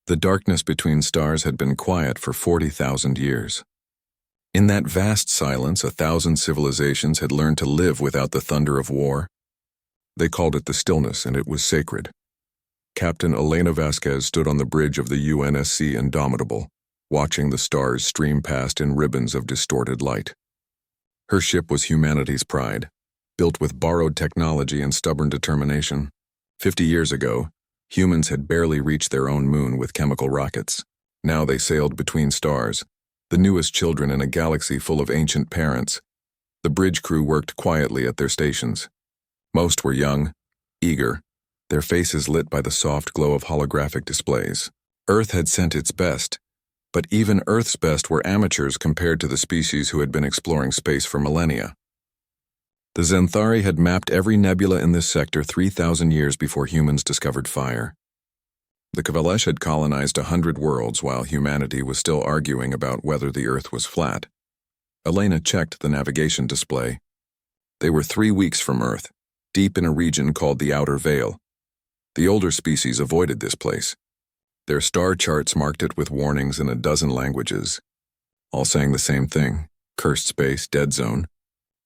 The darkness between stars had been quiet for 40,000 years. In that vast silence, 1,000 civilizations had learned to live without the thunder of war. They called it the Stillness, and it was sacred. Captain Elena Vasquez stood on the bridge of the UNSC Indomitable, watching the stars stream past in ribbons of distorted light. Her ship was humanity's pride, built with borrowed technology and stubborn determination. 50 years ago, humans had barely reached their own moon with chemical rockets. Now they sailed between stars, the newest children in a galaxy full of ancient parents. The bridge crew worked quietly at their stations. Most were young, eager, their faces lit by the soft glow of holographic displays. Earth had sent its best, but even Earth's best were amateurs compared to the species who had been exploring space for millennia. The Zenthari had mapped every nebula in this sector 3,000 years before humans discovered fire. The Kavalesh had colonized 100 worlds while humanity was still arguing about whether the Earth was flat. Elena checked the navigation display. They were 3 weeks from Earth, deep in a region called the Outer Veil. The older species avoided this place. Their star charts marked it with warnings in a dozen languages, all saying the same thing: cursed space, dead zone,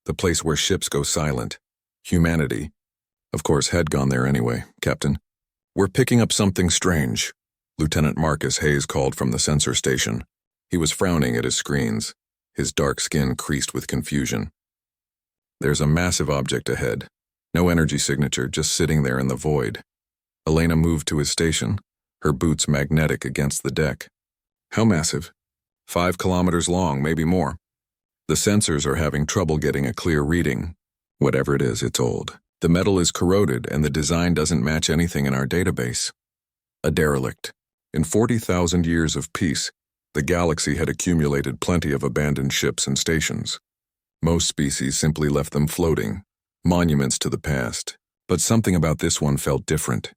the place where ships go silent. Humanity, of course, had gone there anyway, Captain. "We're picking up something strange," Lieutenant Marcus Hayes called from the sensor station. He was frowning at his screens, his dark skin creased with confusion. "There's a massive object ahead. No energy signature, just sitting there in the void." Elena moved to his station, her boots magnetic against the deck. "How massive?" 5 kilometers long, maybe more. "The sensors are having trouble getting a clear reading. Whatever it is, it's old. The metal is corroded and the design doesn't match anything in our database." A derelict. In 40,000 years of peace, the galaxy had accumulated plenty of abandoned ships and stations. Most species simply left them floating, monuments to the past. But something about this one felt different.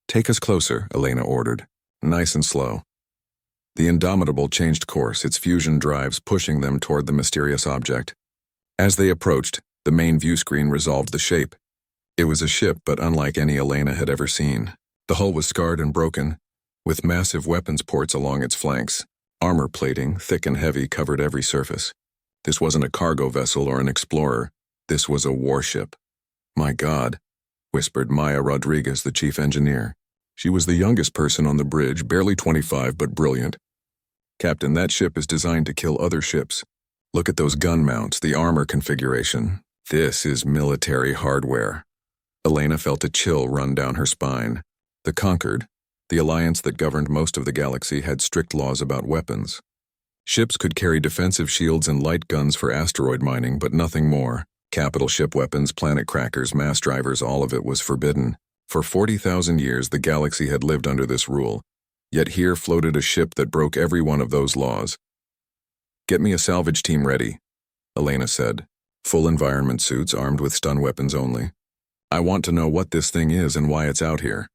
"Take us closer," Elena ordered, nice and slow. The Indomitable changed course, its fusion drives pushing them toward the mysterious object. As they approached, the main view screen resolved the shape. It was a ship, but unlike any Elena had ever seen. The hull was scarred and broken, with massive weapons ports along its flanks. Armor plating, thick and heavy, covered every surface. This wasn't a cargo vessel or an explorer. This was a warship. "My God," whispered Maya Rodriguez, the chief engineer. She was the youngest person on the bridge, barely 25 but brilliant. "Captain, that ship is designed to kill other ships. Look at those gun mounts, the armor configuration. This is military hardware." Elena felt a chill run down her spine. The Conquered, the alliance that governed most of the galaxy, had strict laws about weapons. Ships could carry defensive shields and light guns for asteroid mining, but nothing more. Capital ship weapons, planet crackers, mass drivers, all of it was forbidden. For 40,000 years, the galaxy had lived under this rule. Yet here floated a ship that broke every one of those laws. "Get me a salvage team ready," Elena said. Full environment suits armed with stun weapons only. "I want to know what this thing is and why it's out here."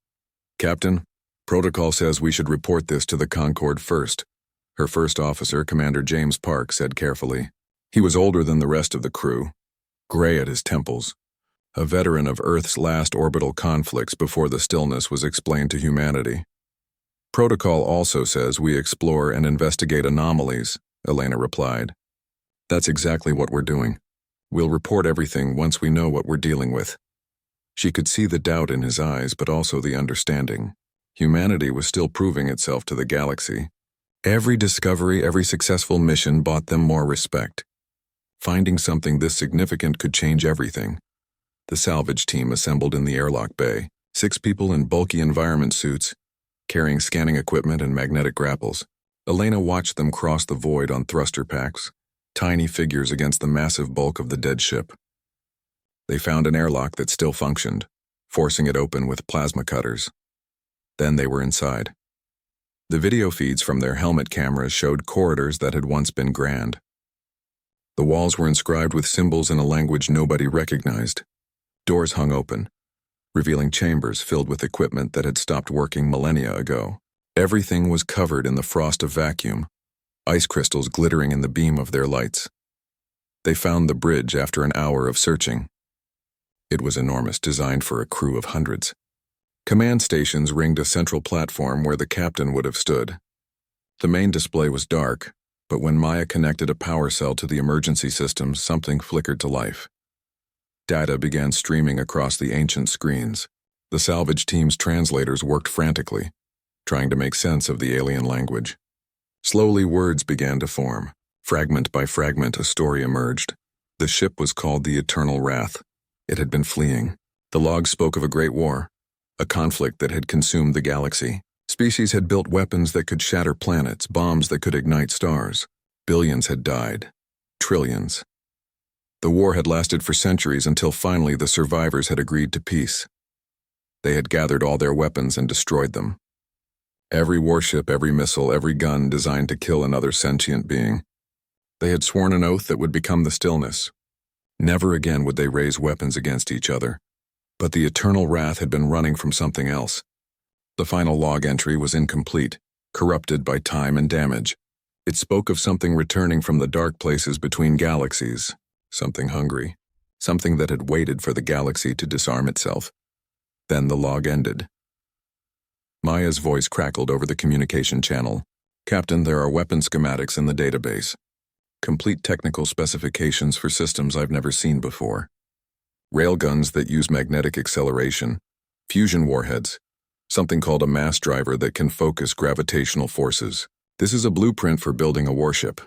"Captain, protocol says we should report this to the Concorde first," her first officer, Commander James Park, said carefully. He was older than the rest of the crew, gray at his temples, a veteran of Earth's last orbital conflicts before the Stillness was explained to humanity. "Protocol also says we explore and investigate anomalies," Elena replied. "That's exactly what we're doing. We'll report everything once we know what we're dealing with." She could see the doubt in his eyes, but also the understanding. Humanity was still proving itself to the galaxy. Every discovery, every successful mission bought them more respect. Finding something this significant could change everything. The salvage team assembled in the airlock bay, 6 people in bulky environment suits, carrying scanning equipment and magnetic grapples. Elena watched them cross the void on thruster packs, tiny figures against the massive bulk of the dead ship. They found an airlock that still functioned, forcing it open with plasma cutters. Then they were inside. The video feeds from their helmet cameras showed corridors that had once been grand. The walls were inscribed with symbols in a language nobody recognized. Doors hung open, revealing chambers filled with equipment that had stopped working millennia ago. Everything was covered in the frost of vacuum, ice crystals glittering in the beam of their lights. They found the bridge after an hour of searching. It was enormous, designed for a crew of hundreds. Command stations ringed a central platform where the captain would have stood. The main display was dark, but when Maya connected a power cell to the emergency systems, something flickered to life. Data began streaming across the ancient screens. The salvage team's translators worked frantically, trying to make sense of the alien language. Slowly, words began to form. Fragment by fragment, a story emerged. The ship was called the Eternal Wrath. It had been fleeing. The logs spoke of a great war, a conflict that had consumed the galaxy. Species had built weapons that could shatter planets, bombs that could ignite stars. Billions had died. Trillions. The war had lasted for centuries until finally the survivors had agreed to peace. They had gathered all their weapons and destroyed them. Every warship, every missile, every gun designed to kill another sentient being. They had sworn an oath that would become the Stillness. Never again would they raise weapons against each other. But the Eternal Wrath had been running from something else. The final log entry was incomplete, corrupted by time and damage. It spoke of something returning from the dark places between galaxies, something hungry, something that had waited for the galaxy to disarm itself. Then the log ended. Maya's voice crackled over the communication channel. "Captain, there are weapon schematics in the database. Complete technical specifications for systems I've never seen before. Railguns that use magnetic acceleration, fusion warheads, something called a mass driver that can focus gravitational forces. This is a blueprint for building a warship."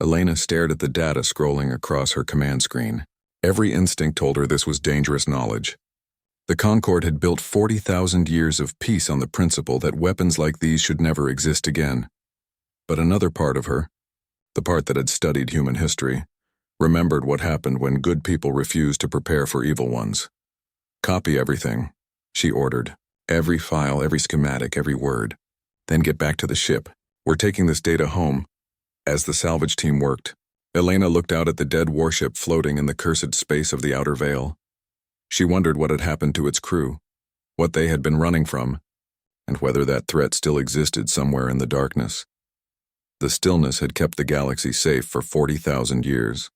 Elena stared at the data scrolling across her command screen. Every instinct told her this was dangerous knowledge. The Concord had built 40,000 years of peace on the principle that weapons like these should never exist again. But another part of her, the part that had studied human history, remembered what happened when good people refused to prepare for evil ones. "Copy everything," she ordered. "Every file, every schematic, every word. Then get back to the ship. We're taking this data home." As the salvage team worked, Elena looked out at the dead warship floating in the cursed space of the outer veil. She wondered what had happened to its crew, what they had been running from, and whether that threat still existed somewhere in the darkness. The Stillness had kept the galaxy safe for 40,000 years.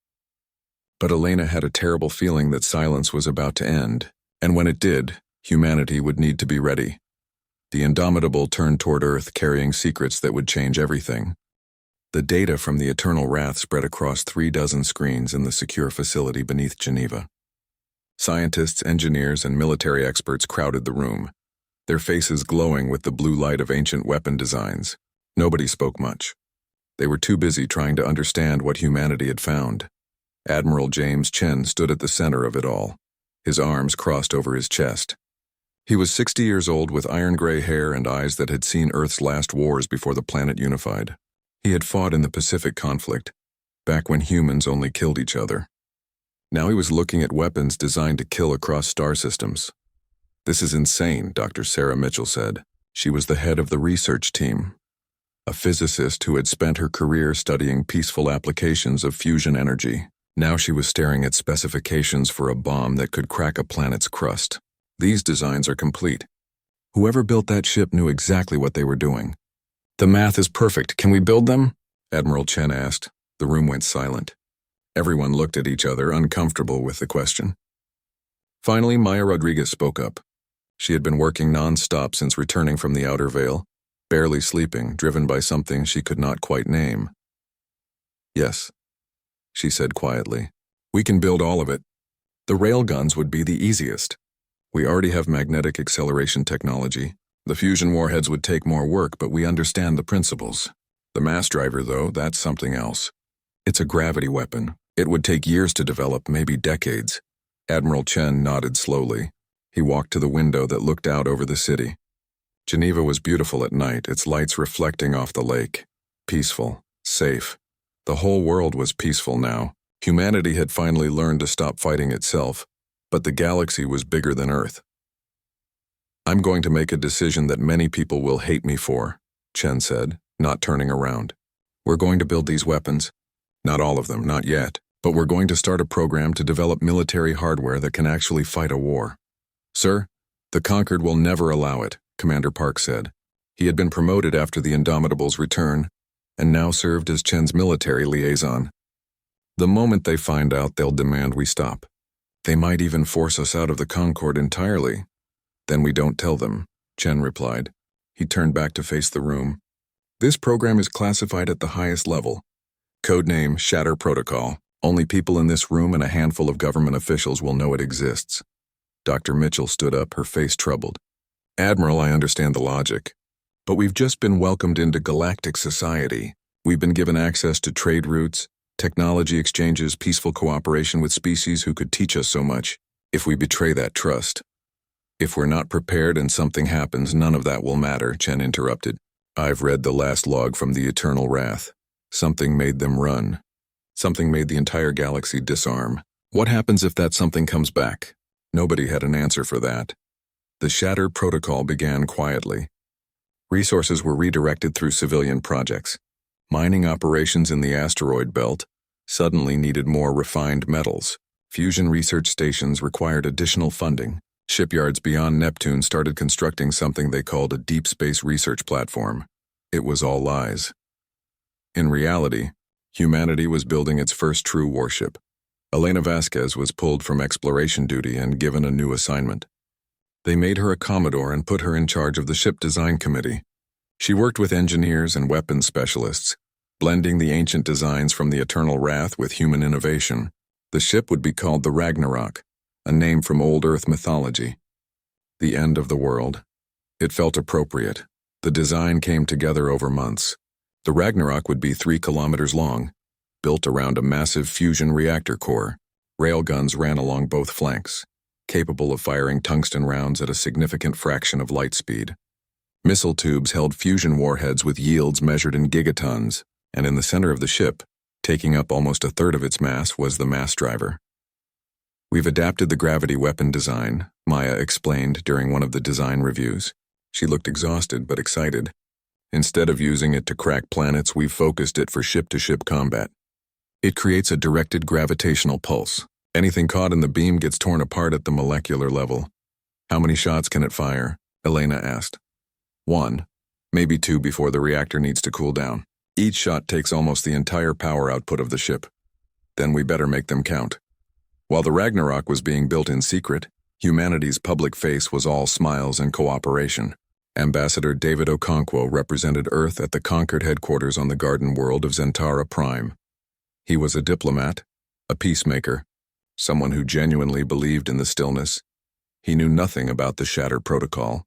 But Elena had a terrible feeling that silence was about to end, and when it did, humanity would need to be ready. The Indomitable turned toward Earth carrying secrets that would change everything. The data from the Eternal Wrath spread across 36 screens in the secure facility beneath Geneva. Scientists, engineers, and military experts crowded the room, their faces glowing with the blue light of ancient weapon designs. Nobody spoke much. They were too busy trying to understand what humanity had found. Admiral James Chen stood at the center of it all, his arms crossed over his chest. He was 60 years old with iron-gray hair and eyes that had seen Earth's last wars before the planet unified. He had fought in the Pacific conflict, back when humans only killed each other. Now he was looking at weapons designed to kill across star systems. "This is insane," Dr. Sarah Mitchell said. She was the head of the research team, a physicist who had spent her career studying peaceful applications of fusion energy. Now she was staring at specifications for a bomb that could crack a planet's crust. "These designs are complete. Whoever built that ship knew exactly what they were doing." "The math is perfect. Can we build them?" Admiral Chen asked. The room went silent. Everyone looked at each other, uncomfortable with the question. Finally, Maya Rodriguez spoke up. She had been working non-stop since returning from the outer veil, barely sleeping, driven by something she could not quite name. "Yes," she said quietly. "We can build all of it. The railguns would be the easiest. We already have magnetic acceleration technology. The fusion warheads would take more work, but we understand the principles. The mass driver, though, that's something else. It's a gravity weapon. It would take years to develop, maybe decades." Admiral Chen nodded slowly. He walked to the window that looked out over the city. Geneva was beautiful at night, its lights reflecting off the lake. Peaceful, safe. The whole world was peaceful now. Humanity had finally learned to stop fighting itself, but the galaxy was bigger than Earth. "I'm going to make a decision that many people will hate me for," Chen said, not turning around. "We're going to build these weapons. Not all of them, not yet, but we're going to start a program to develop military hardware that can actually fight a war." "Sir, the Conquered will never allow it," Commander Park said. He had been promoted after the Indomitable's return, and now served as Chen's military liaison. "The moment they find out, they'll demand we stop. They might even force us out of the Concord entirely. Then we don't tell them, Chen replied. He turned back to face the room. This program is classified at the highest level. Codename Shatter Protocol. Only people in this room and a handful of government officials will know it exists. Dr. Mitchell stood up, her face troubled. Admiral, I understand the logic. But we've just been welcomed into galactic society. We've been given access to trade routes, technology exchanges, peaceful cooperation with species who could teach us so much. If we betray that trust. If we're not prepared and something happens, none of that will matter, Chen interrupted. I've read the last log from the Eternal Wrath. Something made them run. Something made the entire galaxy disarm. What happens if that something comes back? Nobody had an answer for that. The Shatter Protocol began quietly. Resources were redirected through civilian projects. Mining operations in the asteroid belt suddenly needed more refined metals. Fusion research stations required additional funding. Shipyards beyond Neptune started constructing something they called a deep space research platform. It was all lies. In reality, humanity was building its first true warship. Elena Vasquez was pulled from exploration duty and given a new assignment. They made her a Commodore and put her in charge of the ship design committee. She worked with engineers and weapons specialists, blending the ancient designs from the Eternal Wrath with human innovation. The ship would be called the Ragnarok, a name from old Earth mythology. The end of the world. It felt appropriate. The design came together over months. The Ragnarok would be 3 kilometers long, built around a massive fusion reactor core. Railguns ran along both flanks, capable of firing tungsten rounds at a significant fraction of light speed. Missile tubes held fusion warheads with yields measured in gigatons, and in the center of the ship, taking up almost a third of its mass, was the mass driver. We've adapted the gravity weapon design, Maya explained during one of the design reviews. She looked exhausted but excited. Instead of using it to crack planets, we've focused it for ship-to-ship combat. It creates a directed gravitational pulse. Anything caught in the beam gets torn apart at the molecular level. How many shots can it fire? Elena asked. 1, maybe 2 before the reactor needs to cool down. Each shot takes almost the entire power output of the ship. Then we better make them count. While the Ragnarok was being built in secret, humanity's public face was all smiles and cooperation. Ambassador David Okonkwo represented Earth at the Concord headquarters on the garden world of Zentara Prime. He was a diplomat, a peacemaker, someone who genuinely believed in the Stillness. He knew nothing about the Shatter Protocol.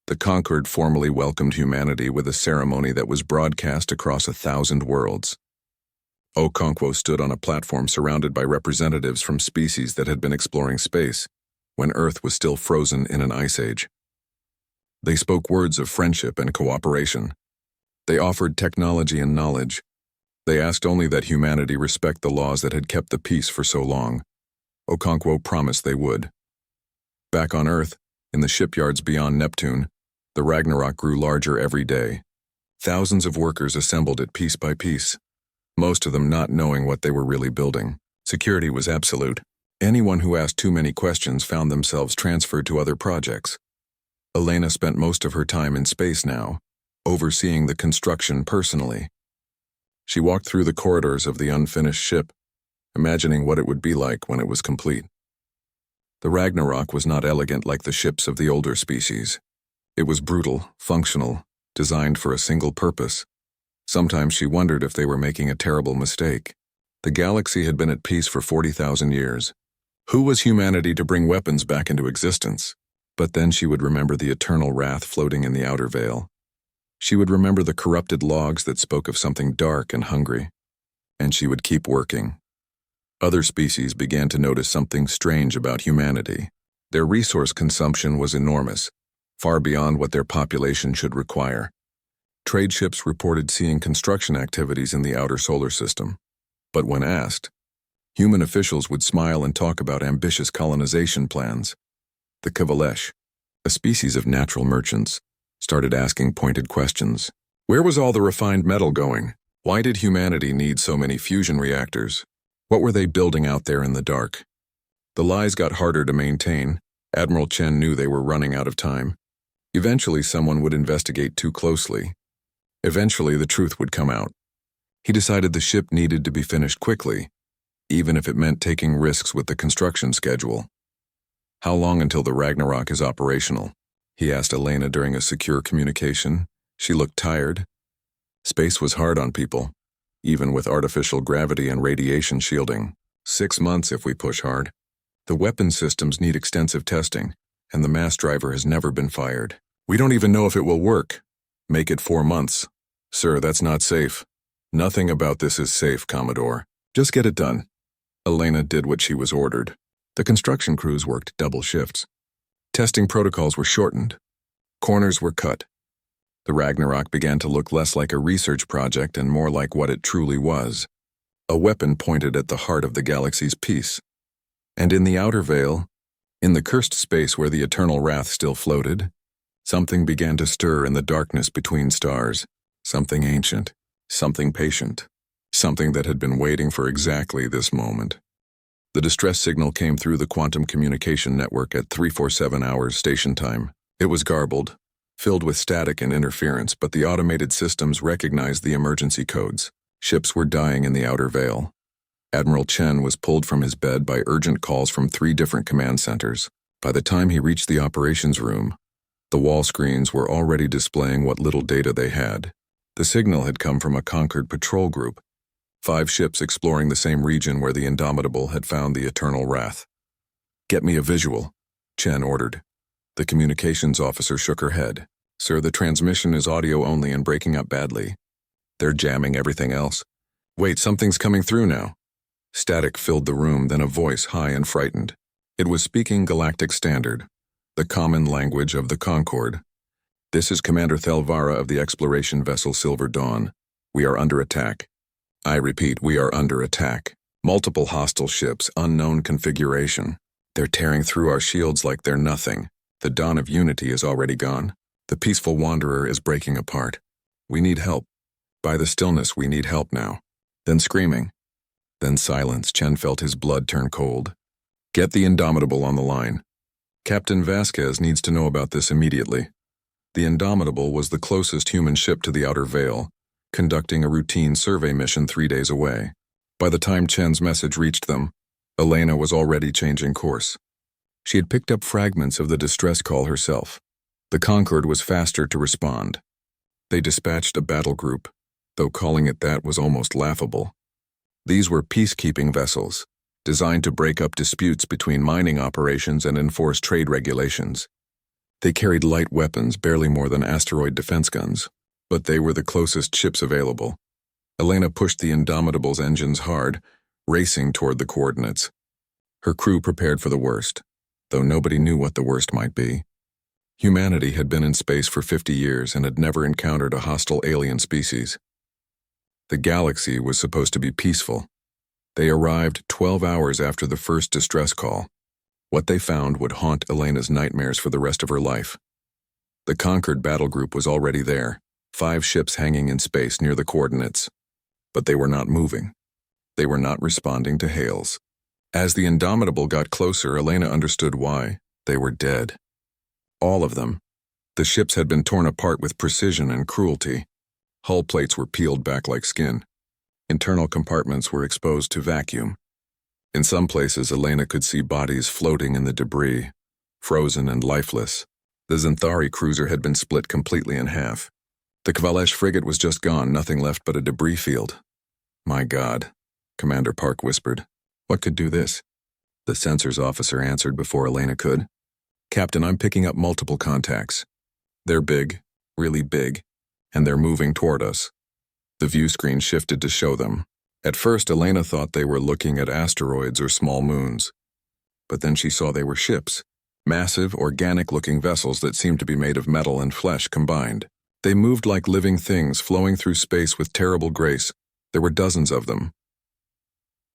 The Concord formally welcomed humanity with a ceremony that was broadcast across 1,000 worlds. Okonkwo stood on a platform surrounded by representatives from species that had been exploring space, when Earth was still frozen in an ice age. They spoke words of friendship and cooperation. They offered technology and knowledge. They asked only that humanity respect the laws that had kept the peace for so long. Okonkwo promised they would. Back on Earth, in the shipyards beyond Neptune, the Ragnarok grew larger every day. Thousands of workers assembled it piece by piece, most of them not knowing what they were really building. Security was absolute. Anyone who asked too many questions found themselves transferred to other projects. Elena spent most of her time in space now, overseeing the construction personally. She walked through the corridors of the unfinished ship, imagining what it would be like when it was complete. The Ragnarok was not elegant like the ships of the older species. It was brutal, functional, designed for a single purpose. Sometimes she wondered if they were making a terrible mistake. The galaxy had been at peace for 40,000 years. Who was humanity to bring weapons back into existence? But then she would remember the eternal wrath floating in the outer veil. She would remember the corrupted logs that spoke of something dark and hungry. And she would keep working. Other species began to notice something strange about humanity. Their resource consumption was enormous, far beyond what their population should require. Trade ships reported seeing construction activities in the outer solar system. But when asked, human officials would smile and talk about ambitious colonization plans. The Kavalesh, a species of natural merchants, started asking pointed questions. Where was all the refined metal going? Why did humanity need so many fusion reactors? What were they building out there in the dark? The lies got harder to maintain. Admiral Chen knew they were running out of time. Eventually, someone would investigate too closely. Eventually, the truth would come out. He decided the ship needed to be finished quickly, even if it meant taking risks with the construction schedule. How long until the Ragnarok is operational? He asked Elena during a secure communication. She looked tired. Space was hard on people, even with artificial gravity and radiation shielding. 6 months if we push hard. The weapon systems need extensive testing, and the mass driver has never been fired. We don't even know if it will work. Make it 4 months. Sir, that's not safe. Nothing about this is safe, Commodore. Just get it done. Elena did what she was ordered. The construction crews worked double shifts. Testing protocols were shortened. Corners were cut. The Ragnarok began to look less like a research project and more like what it truly was. A weapon pointed at the heart of the galaxy's peace. And in the outer veil, in the cursed space where the eternal wrath still floated, something began to stir in the darkness between stars. Something ancient, something patient, something that had been waiting for exactly this moment. The distress signal came through the quantum communication network at 347 hours station time. It was garbled, filled with static and interference, but the automated systems recognized the emergency codes. Ships were dying in the outer veil. Admiral Chen was pulled from his bed by urgent calls from 3 different command centers. By the time he reached the operations room, the wall screens were already displaying what little data they had. The signal had come from a conquered patrol group, 5 ships exploring the same region where the Indomitable had found the eternal wrath. Get me a visual, Chen ordered. The communications officer shook her head. Sir, the transmission is audio only and breaking up badly. They're jamming everything else. Wait, something's coming through now. Static filled the room, then a voice high and frightened. It was speaking Galactic Standard, the common language of the Concord. This is Commander Thelvara of the exploration vessel Silver Dawn. We are under attack. I repeat, we are under attack. Multiple hostile ships, unknown configuration. They're tearing through our shields like they're nothing. The dawn of unity is already gone. The peaceful wanderer is breaking apart. We need help. By the stillness, we need help now. Then screaming. Then silence. Chen felt his blood turn cold. Get the Indomitable on the line. Captain Vasquez needs to know about this immediately. The Indomitable was the closest human ship to the outer veil, conducting a routine survey mission 3 days away. By the time Chen's message reached them, Elena was already changing course. She had picked up fragments of the distress call herself. The Concord was faster to respond. They dispatched a battle group, though calling it that was almost laughable. These were peacekeeping vessels, designed to break up disputes between mining operations and enforce trade regulations. They carried light weapons, barely more than asteroid defense guns, but they were the closest ships available. Elena pushed the Indomitable's engines hard, racing toward the coordinates. Her crew prepared for the worst, though nobody knew what the worst might be. Humanity had been in space for 50 years and had never encountered a hostile alien species. The galaxy was supposed to be peaceful. They arrived 12 hours after the first distress call. What they found would haunt Elena's nightmares for the rest of her life. The conquered battle group was already there, 5 ships hanging in space near the coordinates. But they were not moving. They were not responding to hails. As the Indomitable got closer, Elena understood why. They were dead. All of them. The ships had been torn apart with precision and cruelty. Hull plates were peeled back like skin. Internal compartments were exposed to vacuum. In some places, Elena could see bodies floating in the debris, frozen and lifeless. The Xanthari cruiser had been split completely in half. The Kvalesh frigate was just gone, nothing left but a debris field. My God, Commander Park whispered. What could do this? The sensors officer answered before Elena could. Captain, I'm picking up multiple contacts. They're big, really big, and they're moving toward us. The view screen shifted to show them. At first, Elena thought they were looking at asteroids or small moons. But then she saw they were ships, massive, organic-looking vessels that seemed to be made of metal and flesh combined. They moved like living things, flowing through space with terrible grace. There were dozens of them.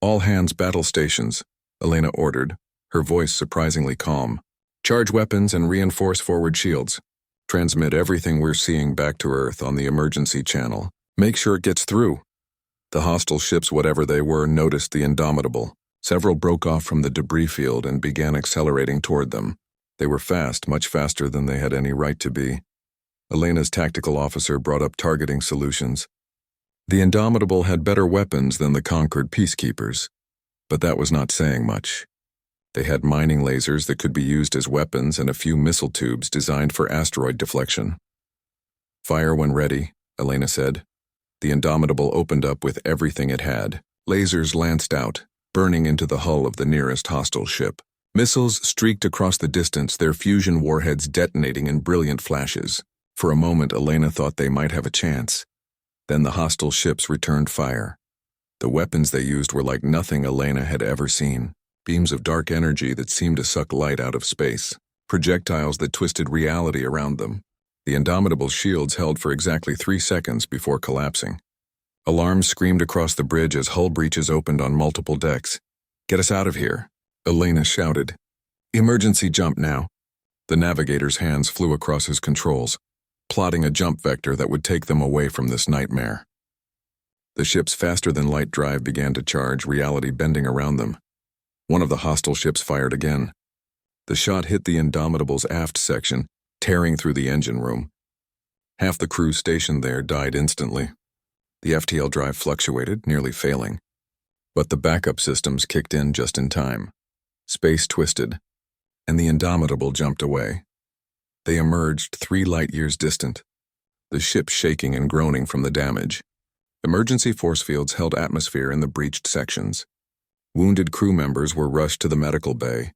All hands battle stations, Elena ordered, her voice surprisingly calm. Charge weapons and reinforce forward shields. Transmit everything we're seeing back to Earth on the emergency channel. Make sure it gets through. The hostile ships, whatever they were, noticed the Indomitable. Several broke off from the debris field and began accelerating toward them. They were fast, much faster than they had any right to be. Elena's tactical officer brought up targeting solutions. The Indomitable had better weapons than the conquered peacekeepers, but that was not saying much. They had mining lasers that could be used as weapons and a few missile tubes designed for asteroid deflection. "Fire when ready," Elena said. The Indomitable opened up with everything it had. Lasers lanced out, burning into the hull of the nearest hostile ship. Missiles streaked across the distance, their fusion warheads detonating in brilliant flashes. For a moment, Elena thought they might have a chance. Then the hostile ships returned fire. The weapons they used were like nothing Elena had ever seen. Beams of dark energy that seemed to suck light out of space. Projectiles that twisted reality around them. The Indomitable's shields held for exactly 3 seconds before collapsing. Alarms screamed across the bridge as hull breaches opened on multiple decks. "Get us out of here," Elena shouted. "Emergency jump now." The navigator's hands flew across his controls, plotting a jump vector that would take them away from this nightmare. The ship's faster-than-light drive began to charge, reality bending around them. One of the hostile ships fired again. The shot hit the Indomitable's aft section, tearing through the engine room. Half the crew stationed there died instantly. The FTL drive fluctuated, nearly failing. But the backup systems kicked in just in time. Space twisted, and the Indomitable jumped away. They emerged 3 light-years distant, the ship shaking and groaning from the damage. Emergency force fields held atmosphere in the breached sections. Wounded crew members were rushed to the medical bay.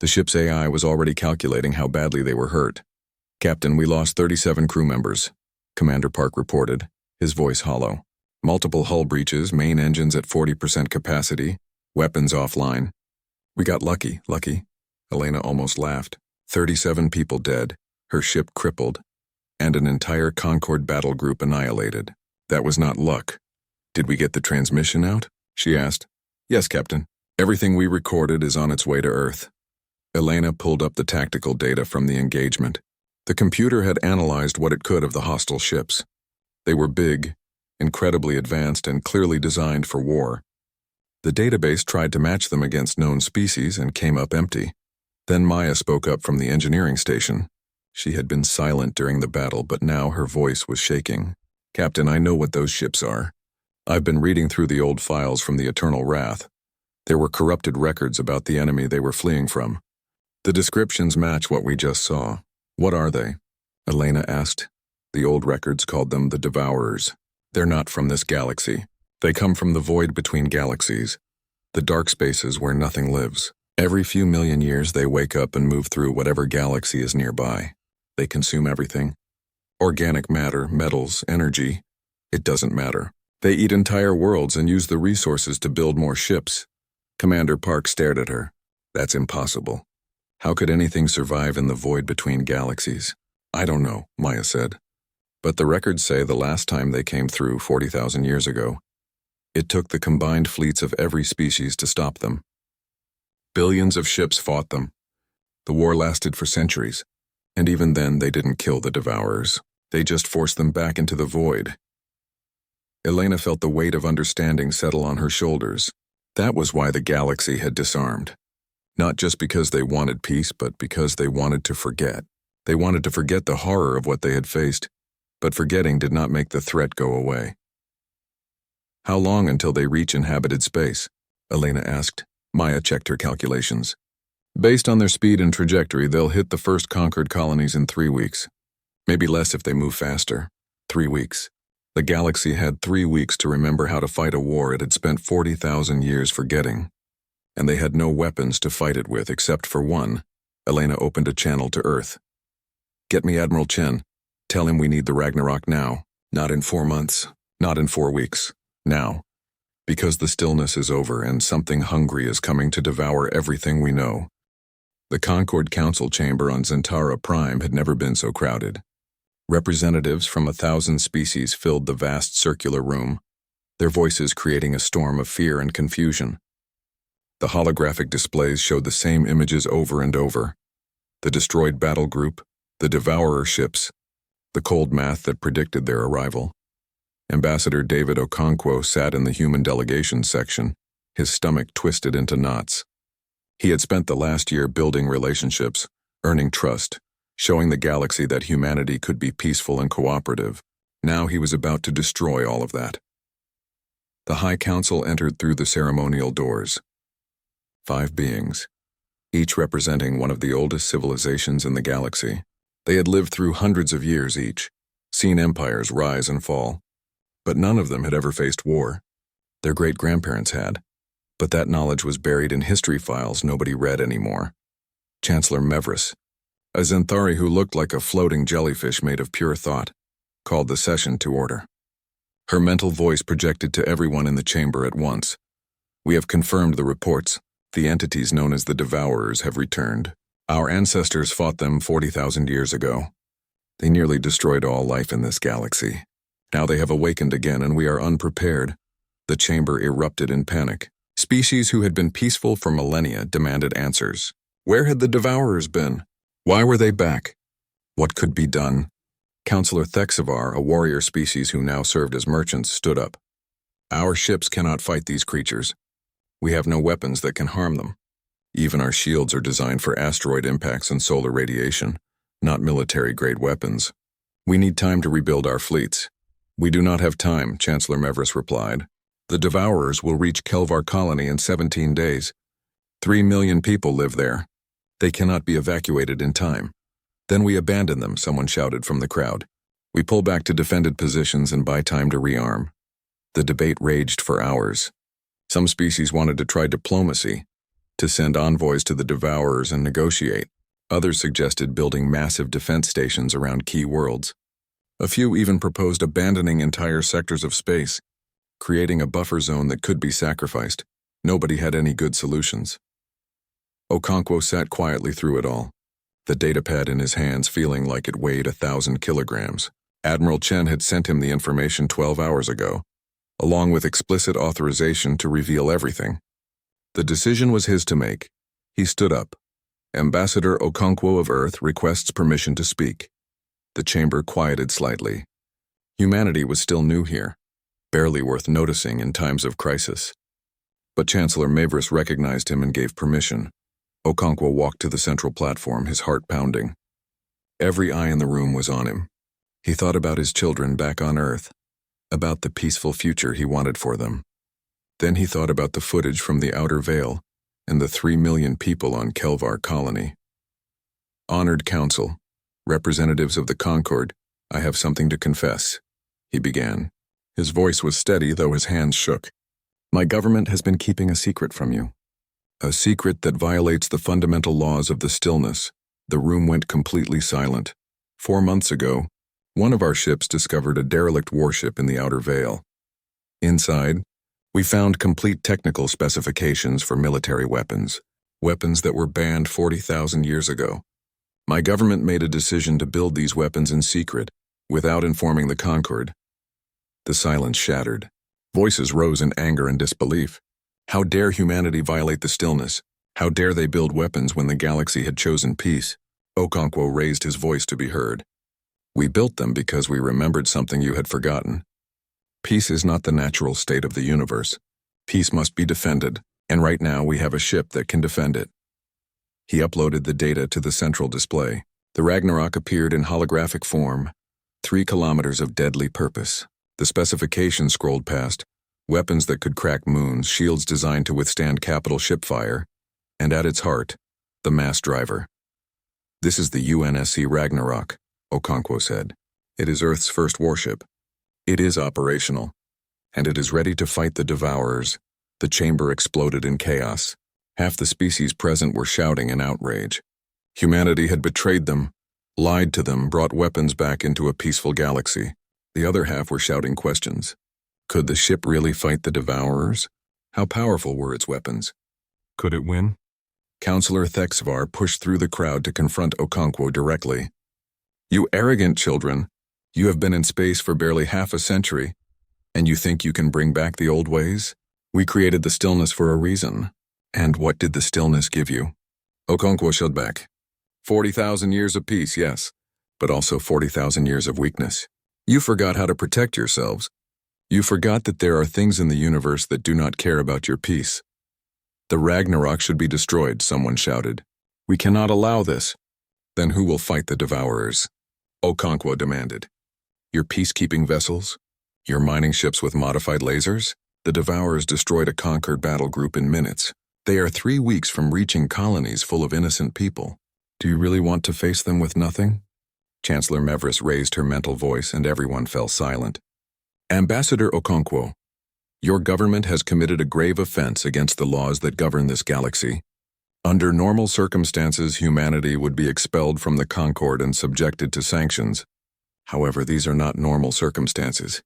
The ship's AI was already calculating how badly they were hurt. "Captain, we lost 37 crew members," Commander Park reported, his voice hollow. "Multiple hull breaches, main engines at 40% capacity, weapons offline." "We got lucky," Elena almost laughed. 37 people dead, her ship crippled, and an entire Concorde battle group annihilated. That was not luck. "Did we get the transmission out?" she asked. "Yes, Captain. Everything we recorded is on its way to Earth." Elena pulled up the tactical data from the engagement. The computer had analyzed what it could of the hostile ships. They were big, incredibly advanced, and clearly designed for war. The database tried to match them against known species and came up empty. Then Maya spoke up from the engineering station. She had been silent during the battle, but now her voice was shaking. "Captain, I know what those ships are. I've been reading through the old files from the Eternal Wrath. There were corrupted records about the enemy they were fleeing from. The descriptions match what we just saw." "What are they?" Elena asked. The old records called them the Devourers. "They're not from this galaxy. They come from the void between galaxies, the dark spaces where nothing lives. Every few million years they wake up and move through whatever galaxy is nearby. They consume everything. Organic matter, metals, energy. It doesn't matter. They eat entire worlds and use the resources to build more ships." Commander Park stared at her. "That's impossible. How could anything survive in the void between galaxies?" "I don't know," Maya said. "But the records say the last time they came through 40,000 years ago, it took the combined fleets of every species to stop them. Billions of ships fought them. The war lasted for centuries, and even then they didn't kill the Devourers. They just forced them back into the void." Elena felt the weight of understanding settle on her shoulders. That was why the galaxy had disarmed. Not just because they wanted peace, but because they wanted to forget. They wanted to forget the horror of what they had faced, but forgetting did not make the threat go away. "How long until they reach inhabited space?" Elena asked. Maya checked her calculations. "Based on their speed and trajectory, they'll hit the first conquered colonies in 3 weeks. Maybe less if they move faster. 3 weeks. The galaxy had 3 weeks to remember how to fight a war it had spent 40,000 years forgetting. And they had no weapons to fight it with except for one." Elena opened a channel to Earth. "Get me Admiral Chen. Tell him we need the Ragnarok now. Not in 4 months. Not in 4 weeks. Now. Because the stillness is over and something hungry is coming to devour everything we know." The Concorde Council chamber on Zentara Prime had never been so crowded. Representatives from 1,000 species filled the vast circular room, their voices creating a storm of fear and confusion. The holographic displays showed the same images over and over. The destroyed battle group, the Devourer ships, the cold math that predicted their arrival. Ambassador David Okonkwo sat in the human delegation section, his stomach twisted into knots. He had spent the last year building relationships, earning trust, showing the galaxy that humanity could be peaceful and cooperative. Now he was about to destroy all of that. The High Council entered through the ceremonial doors. 5 beings. each representing one of the oldest civilizations in the galaxy. They had lived through hundreds of years each, seen empires rise and fall, but none of them had ever faced war. Their great-grandparents had, but that knowledge was buried in history files nobody read anymore. Chancellor Mevris, a Xanthari who looked like a floating jellyfish made of pure thought, called the session to order. Her mental voice projected to everyone in the chamber at once. We have confirmed the reports. The entities known as the Devourers have returned. Our ancestors fought them 40,000 years ago. They nearly destroyed all life in this galaxy. Now they have awakened again and we are unprepared. The chamber erupted in panic. Species who had been peaceful for millennia demanded answers. Where had the Devourers been? Why were they back? What could be done? Counselor Thexavar, a warrior species who now served as merchants, stood up. Our ships cannot fight these creatures. We have no weapons that can harm them. Even our shields are designed for asteroid impacts and solar radiation, not military-grade weapons. We need time to rebuild our fleets. We do not have time, Chancellor Mevris replied. The Devourers will reach Kelvar Colony in 17 days. 3 million people live there. They cannot be evacuated in time. Then we abandon them, someone shouted from the crowd. We pull back to defended positions and buy time to rearm. The debate raged for hours. Some species wanted to try diplomacy, to send envoys to the Devourers and negotiate. Others suggested building massive defense stations around key worlds. A few even proposed abandoning entire sectors of space, creating a buffer zone that could be sacrificed. Nobody had any good solutions. Okonkwo sat quietly through it all, the datapad in his hands feeling like it weighed 1,000 kilograms. Admiral Chen had sent him the information 12 hours ago, along with explicit authorization to reveal everything. The decision was his to make. He stood up. Ambassador Okonkwo of Earth requests permission to speak. The chamber quieted slightly. Humanity was still new here, barely worth noticing in times of crisis. But Chancellor Mevris recognized him and gave permission. Okonkwo walked to the central platform, his heart pounding. Every eye in the room was on him. He thought about his children back on Earth, about the peaceful future he wanted for them. Then he thought about the footage from the Outer Veil and the 3 million people on Kelvar Colony. Honored Council, representatives of the Concord, I have something to confess, he began. His voice was steady, though his hands shook. My government has been keeping a secret from you. A secret that violates the fundamental laws of the Stillness. The room went completely silent. 4 months ago, one of our ships discovered a derelict warship in the Outer Veil. Inside, we found complete technical specifications for military weapons, weapons that were banned 40,000 years ago. My government made a decision to build these weapons in secret, without informing the Concord. The silence shattered. Voices rose in anger and disbelief. How dare humanity violate the Stillness? How dare they build weapons when the galaxy had chosen peace? Okonkwo raised his voice to be heard. We built them because we remembered something you had forgotten. Peace is not the natural state of the universe. Peace must be defended, and right now we have a ship that can defend it. He uploaded the data to the central display. The Ragnarok appeared in holographic form. 3 kilometers of deadly purpose. The specifications scrolled past. Weapons that could crack moons, shields designed to withstand capital ship fire, and at its heart, the mass driver. This is the UNSC Ragnarok, Okonkwo said. It is Earth's first warship. It is operational, and it is ready to fight the Devourers. The chamber exploded in chaos. Half the species present were shouting in outrage. Humanity had betrayed them, lied to them, brought weapons back into a peaceful galaxy. The other half were shouting questions. Could the ship really fight the Devourers? How powerful were its weapons? Could it win? Counselor Thexavar pushed through the crowd to confront Okonkwo directly. You arrogant children, you have been in space for barely half a century, and you think you can bring back the old ways? We created the Stillness for a reason. And what did the Stillness give you? Okonkwo showed back. 40,000 years of peace, yes, but also 40,000 years of weakness. You forgot how to protect yourselves. You forgot that there are things in the universe that do not care about your peace. The Ragnarok should be destroyed, someone shouted. We cannot allow this. Then who will fight the Devourers? Okonkwo demanded. Your peacekeeping vessels? Your mining ships with modified lasers? The Devourers destroyed a conquered battle group in minutes. They are 3 weeks from reaching colonies full of innocent people. Do you really want to face them with nothing? Chancellor Mevris raised her mental voice and everyone fell silent. Ambassador Okonkwo, your government has committed a grave offense against the laws that govern this galaxy. Under normal circumstances, humanity would be expelled from the Concord and subjected to sanctions. However, these are not normal circumstances.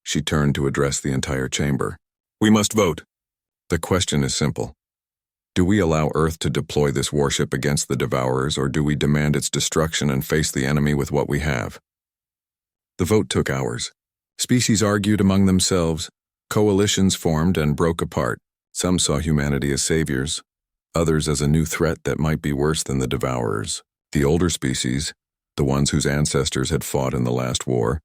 She turned to address the entire chamber. We must vote. The question is simple. Do we allow Earth to deploy this warship against the Devourers, or do we demand its destruction and face the enemy with what we have? The vote took hours. Species argued among themselves. Coalitions formed and broke apart. Some saw humanity as saviors, others as a new threat that might be worse than the Devourers. The older species, the ones whose ancestors had fought in the last war,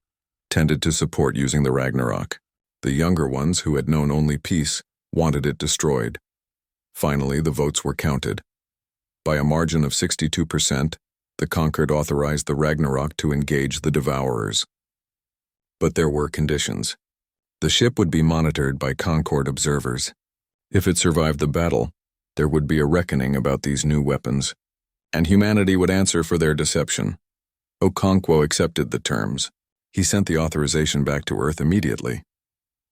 tended to support using the Ragnarok. The younger ones, who had known only peace, wanted it destroyed. Finally, the votes were counted. By a margin of 62%, the Concord authorized the Ragnarok to engage the Devourers. But there were conditions. The ship would be monitored by Concord observers. If it survived the battle, there would be a reckoning about these new weapons, and humanity would answer for their deception. Okonkwo accepted the terms. He sent the authorization back to Earth immediately.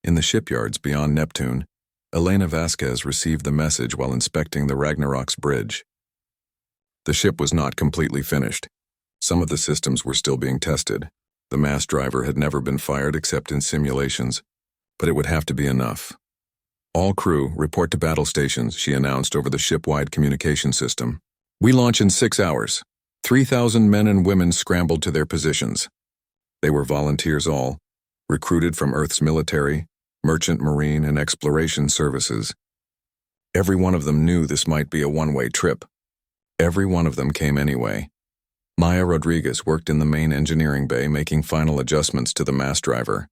In the shipyards beyond Neptune, Elena Vasquez received the message while inspecting the Ragnarok's bridge. The ship was not completely finished. Some of the systems were still being tested. The mass driver had never been fired except in simulations, but it would have to be enough. All crew, report to battle stations, she announced over the ship-wide communication system. We launch in 6 hours. 3,000 men and women scrambled to their positions. They were volunteers all, recruited from Earth's military, merchant marine, and exploration services. Every one of them knew this might be a one-way trip. Every one of them came anyway. Maya Rodriguez worked in the main engineering bay making final adjustments to the mass driver.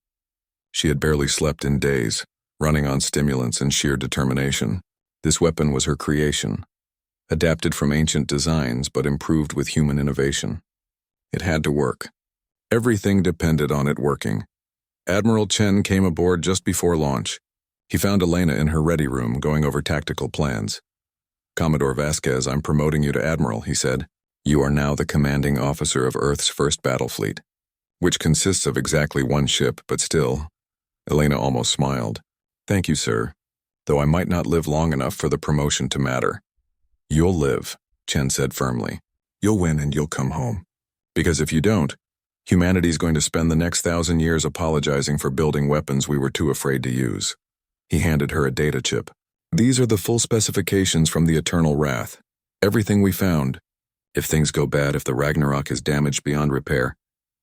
She had barely slept in days, running on stimulants and sheer determination. This weapon was her creation, adapted from ancient designs but improved with human innovation. It had to work. Everything depended on it working. Admiral Chen came aboard just before launch. He found Elena in her ready room going over tactical plans. Commodore Vasquez, I'm promoting you to Admiral, he said. You are now the commanding officer of Earth's first battle fleet, which consists of exactly one ship, but still. Elena almost smiled. Thank you, sir, though I might not live long enough for the promotion to matter. You'll live, Chen said firmly. You'll win and you'll come home. Because if you don't, humanity's going to spend the next 1,000 years apologizing for building weapons we were too afraid to use. He handed her a data chip. These are the full specifications from the Eternal Wrath. Everything we found. If things go bad, if the Ragnarok is damaged beyond repair,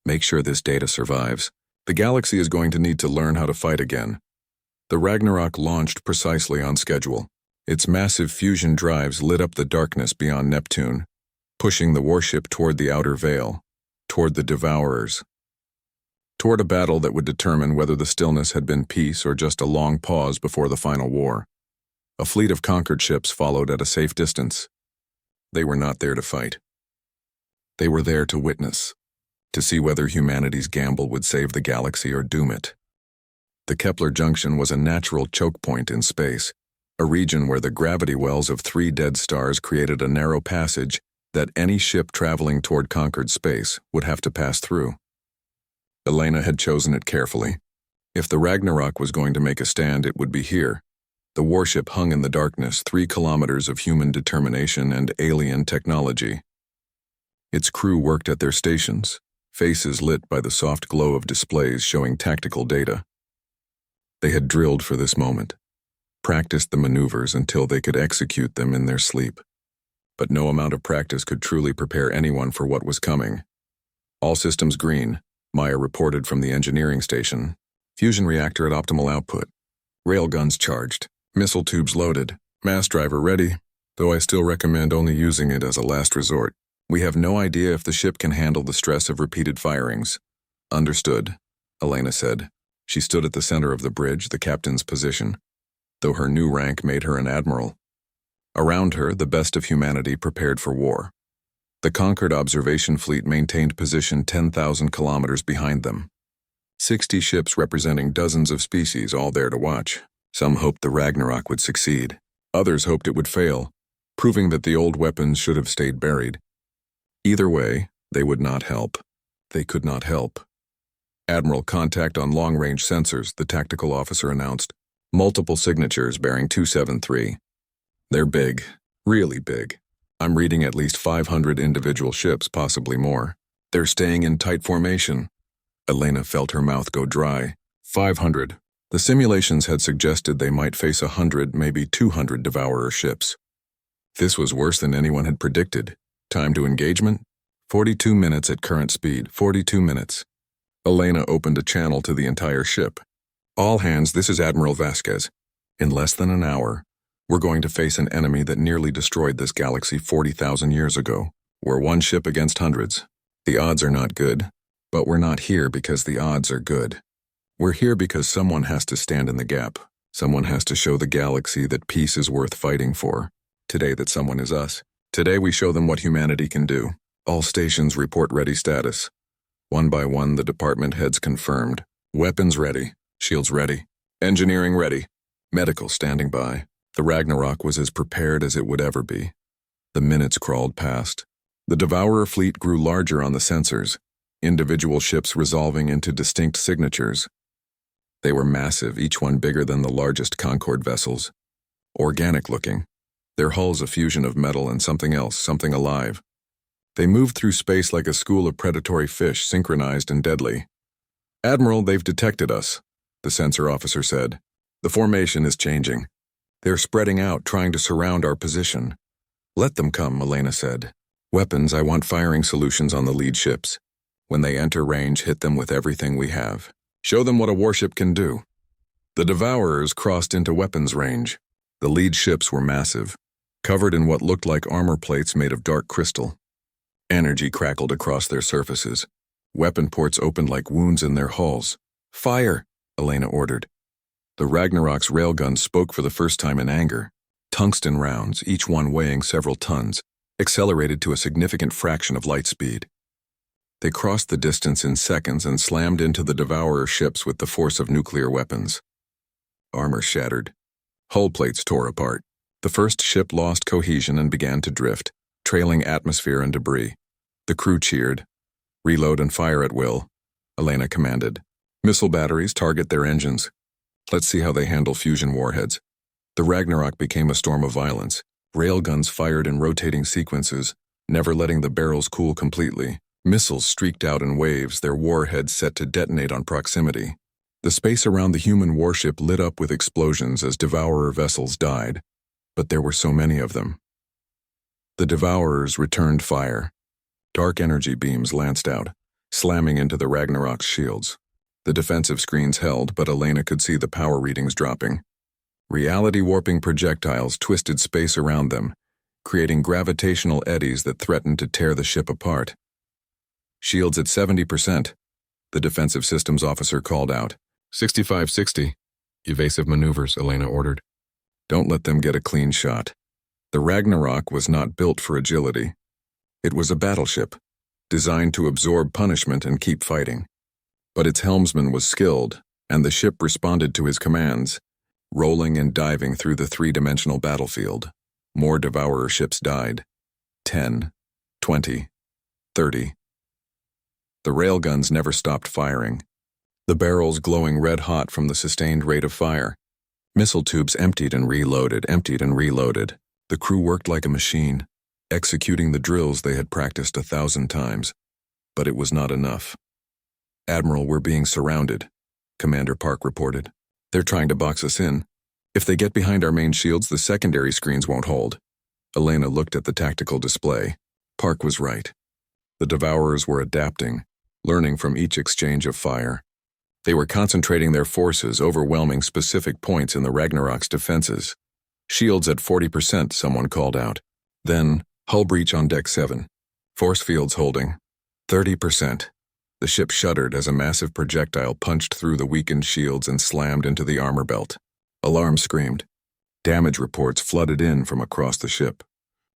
make sure this data survives. The galaxy is going to need to learn how to fight again. The Ragnarok launched precisely on schedule. Its massive fusion drives lit up the darkness beyond Neptune, pushing the warship toward the outer veil, toward the Devourers, toward a battle that would determine whether the Stillness had been peace or just a long pause before the final war. A fleet of conquered ships followed at a safe distance. They were not there to fight. They were there to witness, to see whether humanity's gamble would save the galaxy or doom it. The Kepler junction was a natural choke point in space, a region where the gravity wells of 3 dead stars created a narrow passage that any ship traveling toward conquered space would have to pass through. Elena had chosen it carefully. If the Ragnarok was going to make a stand, it would be here. The warship hung in the darkness, 3 kilometers of human determination and alien technology. Its crew worked at their stations, faces lit by the soft glow of displays showing tactical data. They had drilled for this moment, practiced the maneuvers until they could execute them in their sleep. But no amount of practice could truly prepare anyone for what was coming. All systems green, Maya reported from the engineering station. Fusion reactor at optimal output. Railguns charged. Missile tubes loaded. Mass driver ready, though I still recommend only using it as a last resort. We have no idea if the ship can handle the stress of repeated firings. Understood, Elena said. She stood at the center of the bridge, the captain's position, though her new rank made her an admiral. Around her, the best of humanity prepared for war. The conquered observation fleet maintained position 10,000 kilometers behind them. 60 ships representing dozens of species, all there to watch. Some hoped the Ragnarok would succeed. Others hoped it would fail, proving that the old weapons should have stayed buried. Either way, they would not help. They could not help. Admiral, contact on long-range sensors, the tactical officer announced. Multiple signatures bearing 273. They're big, really big. I'm reading at least 500 individual ships, possibly more. They're staying in tight formation. Elena felt her mouth go dry. 500. The simulations had suggested they might face 100, maybe 200 Devourer ships. This was worse than anyone had predicted. Time to engagement? 42 minutes at current speed. 42 minutes. Elena opened a channel to the entire ship. All hands, this is Admiral Vasquez. In less than an hour, we're going to face an enemy that nearly destroyed this galaxy 40,000 years ago. We're one ship against hundreds. The odds are not good, but we're not here because the odds are good. We're here because someone has to stand in the gap. Someone has to show the galaxy that peace is worth fighting for. Today that someone is us. Today we show them what humanity can do. All stations report ready status. One by one, the department heads confirmed. Weapons ready. Shields ready. Engineering ready. Medical standing by. The Ragnarok was as prepared as it would ever be. The minutes crawled past. The Devourer fleet grew larger on the sensors, individual ships resolving into distinct signatures. They were massive, each one bigger than the largest Concorde vessels. Organic-looking. Their hulls a fusion of metal and something else, something alive. They moved through space like a school of predatory fish, synchronized and deadly. Admiral, they've detected us, the sensor officer said. The formation is changing. They're spreading out, trying to surround our position. Let them come, Elena said. Weapons, I want firing solutions on the lead ships. When they enter range, hit them with everything we have. Show them what a warship can do. The Devourers crossed into weapons range. The lead ships were massive, covered in what looked like armor plates made of dark crystal. Energy crackled across their surfaces. Weapon ports opened like wounds in their hulls. Fire, Elena ordered. The Ragnarok's railguns spoke for the first time in anger. Tungsten rounds, each one weighing several tons, accelerated to a significant fraction of light speed. They crossed the distance in seconds and slammed into the Devourer ships with the force of nuclear weapons. Armor shattered. Hull plates tore apart. The first ship lost cohesion and began to drift, trailing atmosphere and debris. The crew cheered. Reload and fire at will, Elena commanded. Missile batteries target their engines. Let's see how they handle fusion warheads. The Ragnarok became a storm of violence. Railguns fired in rotating sequences, never letting the barrels cool completely. Missiles streaked out in waves, their warheads set to detonate on proximity. The space around the human warship lit up with explosions as Devourer vessels died, but there were so many of them. The Devourers returned fire. Dark energy beams lanced out, slamming into the Ragnarok's shields. The defensive screens held, but Elena could see the power readings dropping. Reality-warping projectiles twisted space around them, creating gravitational eddies that threatened to tear the ship apart. Shields at 70%, the defensive systems officer called out. 65-60. Evasive maneuvers, Elena ordered. Don't let them get a clean shot. The Ragnarok was not built for agility. It was a battleship, designed to absorb punishment and keep fighting. But its helmsman was skilled, and the ship responded to his commands, rolling and diving through the three-dimensional battlefield. More Devourer ships died. 10, 20, 30. The railguns never stopped firing, the barrels glowing red-hot from the sustained rate of fire. Missile tubes emptied and reloaded, emptied and reloaded. The crew worked like a machine, executing the drills they had practiced 1,000 times. But it was not enough. Admiral, we're being surrounded, Commander Park reported. They're trying to box us in. If they get behind our main shields, the secondary screens won't hold. Elena looked at the tactical display. Park was right. The Devourers were adapting, learning from each exchange of fire. They were concentrating their forces, overwhelming specific points in the Ragnarok's defenses. Shields at 40%, someone called out. Then, hull breach on deck 7. Force fields holding. 30%. The ship shuddered as a massive projectile punched through the weakened shields and slammed into the armor belt. Alarm screamed. Damage reports flooded in from across the ship.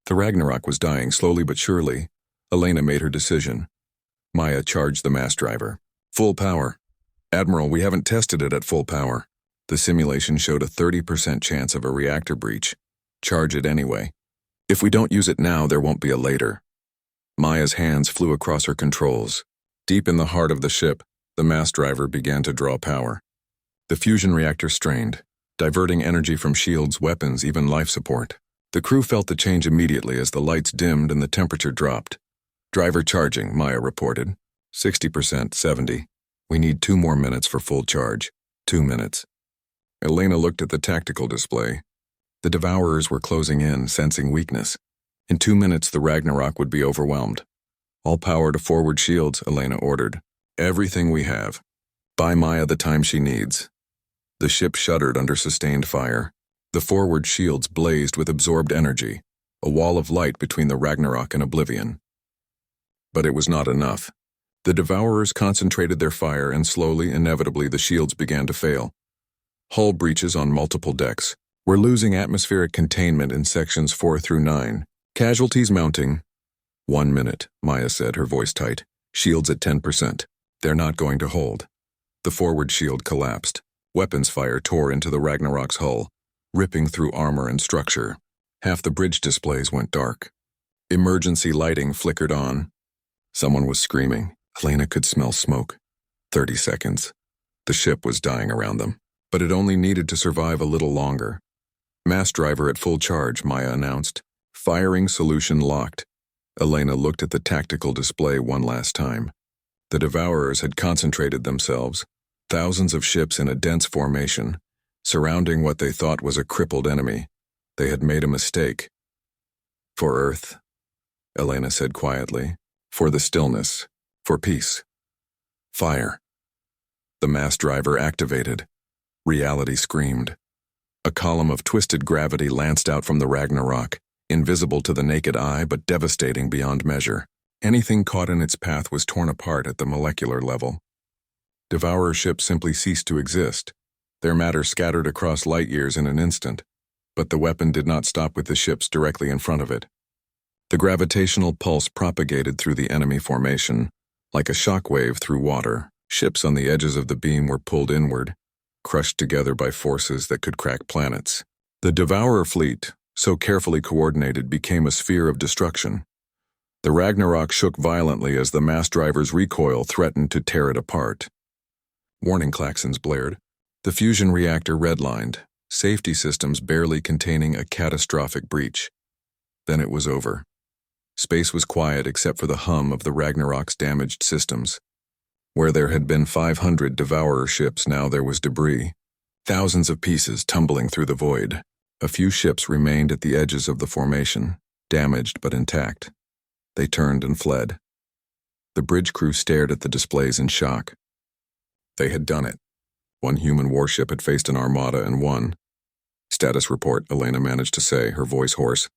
The Ragnarok was dying slowly but surely. Elena made her decision. Maya charged the mass driver. Full power. Admiral, we haven't tested it at full power. The simulation showed a 30% chance of a reactor breach. Charge it anyway. If we don't use it now, there won't be a later. Maya's hands flew across her controls. Deep in the heart of the ship, the mass driver began to draw power. The fusion reactor strained, diverting energy from shields, weapons, even life support. The crew felt the change immediately as the lights dimmed and the temperature dropped. Driver charging, Maya reported. 60%, 70. We need 2 more minutes for full charge. 2 minutes. Elena looked at the tactical display. The Devourers were closing in, sensing weakness. In 2 minutes, the Ragnarok would be overwhelmed. All power to forward shields, Elena ordered. Everything we have. Buy Maya the time she needs. The ship shuddered under sustained fire. The forward shields blazed with absorbed energy, a wall of light between the Ragnarok and oblivion. But it was not enough. The Devourers concentrated their fire, and slowly, inevitably, the shields began to fail. Hull breaches on multiple decks. We're losing atmospheric containment in sections 4 through 9. Casualties mounting. 1 minute, Maya said, her voice tight. Shields at 10%. They're not going to hold. The forward shield collapsed. Weapons fire tore into the Ragnarok's hull, ripping through armor and structure. Half the bridge displays went dark. Emergency lighting flickered on. Someone was screaming. Elena could smell smoke. 30 seconds. The ship was dying around them, but it only needed to survive a little longer. Mass driver at full charge, Maya announced. Firing solution locked. Elena looked at the tactical display one last time. The Devourers had concentrated themselves, thousands of ships in a dense formation, surrounding what they thought was a crippled enemy. They had made a mistake. For Earth, Elena said quietly. For the stillness. For peace. Fire. The mass driver activated. Reality screamed. A column of twisted gravity lanced out from the Ragnarok, invisible to the naked eye but devastating beyond measure. Anything caught in its path was torn apart at the molecular level. Devourer ships simply ceased to exist. Their matter scattered across light years in an instant, but the weapon did not stop with the ships directly in front of it. The gravitational pulse propagated through the enemy formation, like a shockwave through water. Ships on the edges of the beam were pulled inward, crushed together by forces that could crack planets. The Devourer fleet, so carefully coordinated, became a sphere of destruction. The Ragnarok shook violently as the mass driver's recoil threatened to tear it apart. Warning klaxons blared. The fusion reactor redlined, safety systems barely containing a catastrophic breach. Then it was over. Space was quiet except for the hum of the Ragnarok's damaged systems. Where there had been 500 Devourer ships, now there was debris. Thousands of pieces tumbling through the void. A few ships remained at the edges of the formation, damaged but intact. They turned and fled. The bridge crew stared at the displays in shock. They had done it. One human warship had faced an armada and won. Status report, Elena managed to say, her voice hoarse.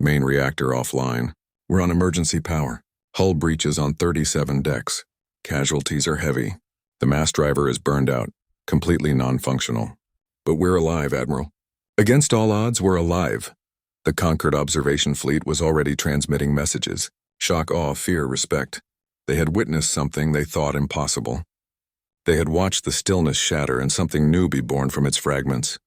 Main reactor offline. We're on emergency power. Hull breaches on 37 decks. Casualties are heavy. The mass driver is burned out, completely non-functional. But we're alive, Admiral. Against all odds, we're alive. The conquered observation fleet was already transmitting messages. Shock, awe, fear, respect. They had witnessed something they thought impossible. They had watched the stillness shatter and something new be born from its fragments.